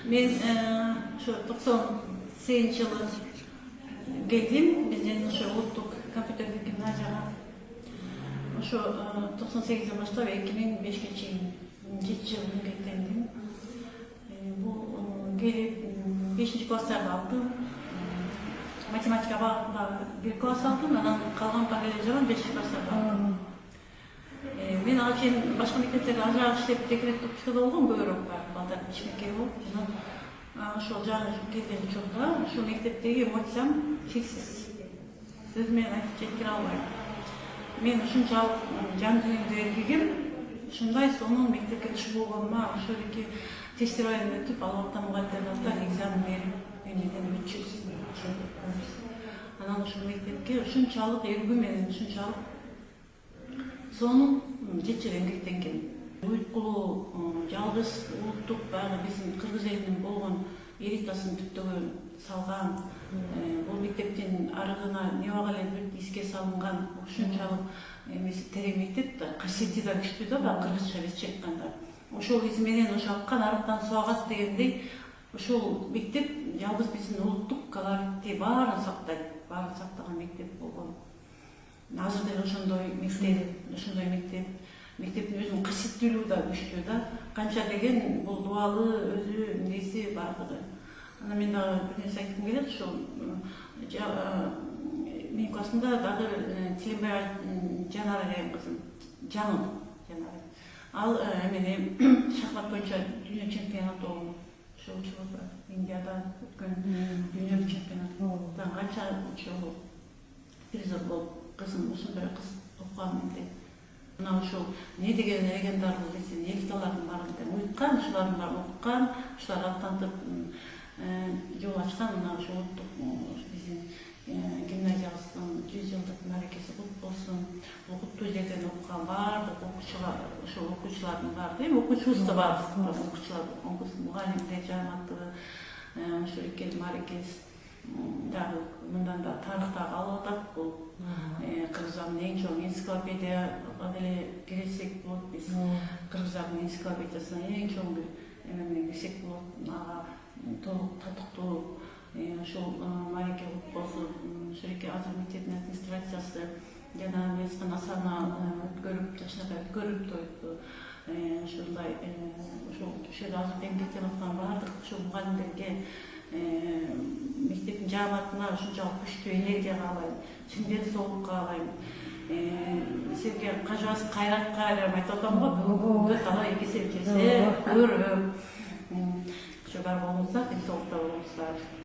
Men şu 98 yılı geldim. Bizden şu Uluttuk kompüterlik gimnaziyaga. Şu 98 yıl başlap 2005'ge чейин 7 yıl mekteптенdim. Bu gelip 5. klassa kaldım. Matematika bir klas aldım, andan kalan paralel zaman 5. klassa kaldım. Men alçen başka mekteplerde ajra işlep dekretlik çıkıda oldum, bu Europa, balдар ишмекей болуп, жана ошол жаңы келген учурда ушул мектептеги эмоциям чексиз. Сөз менен айтып жеткире албайм. Мен ушунчалык жан дүйнөмдү эргигим, ушундай сонун мектепке түшүп болгонума ошолики тестирование өтүп, албатта мугалимдерден экзамен берип, эмнеден 300. Анан ушул мектепке ушунчалык эргүү менен ушунчалык сонун 7 жыл эмгектенген. Уйткулуу, жалгыз улуттук баягы биздин кыргыз элинин болгон элитасын түптөгөн салган, бул мектептин арыгына небага эле бир эске салынган ушунчалык эмеси терең мектеп да, касиети да күчтүү да, баягы кыргызча бизче айтканда. Ошол из менен ошо аккан арыктан суу агат дегендей, ошол мектеп жалгыз биздин улуттук колоритти баарын сактайт, баарын сактаган мектеп болгон. Азыр деле ошондой мектеп, мектептин өзүнүн касиеттүүлүгү да күчтүү да. Канча деген бул дубалы өзү эмеси бардыгы. Анан мен дагы бир нерсе айткым келет, ошол менин классымда дагы Тилимбай Жанар деген кызым, Жаңыл Жанар. Ал эмени шахмат боюнча дүйнө чемпионаты болгон. Ошол учурда Индияда өткөн дүйнө чемпионатынан канча жолу призер болуп, кызым ушундай кыз окуган менде. Мына ошол не деген легендарлуу десең, элиталардын баарын уйткан, ушулардын баарын окуткан, ушулар аттантып жол ачкан, мына ошо улуттук биздин гимназиябыздын 100 жылдык мааракеси кут болсун. Куттуу жерден окуган баардык окуучулар, ошол окуучулардын баары, окуучубуз да бар, окуучулар, мугалимдер жамааты, ошо Икел мааракес дагы мындан да тарыхтагы алып атат. Бул Кыргызстандын эң чоң энциклопедияга деле кирсек болот. Биз Кыргызстандын энциклопедиясына эң чоң бир эме менен кирсек болот. Ага толук татыктуу ошол маареке болсун, ошоки азыр мектептин администрациясы жана мезгил асарына өткөрүп, жашына өткөрүп тойту. Ошондой ошол жерде азыр эмгектенип аткан баардык ошол мугалимдерге мектептин жааматына ушунчалык күчтүү энергия каалайм, чын соолук каалайм. Силерге кажыбас кайрат кайрам айтып атам го, бүгүнкү талай эки эсе көрөм. Ошо бар болсо, ден соолукта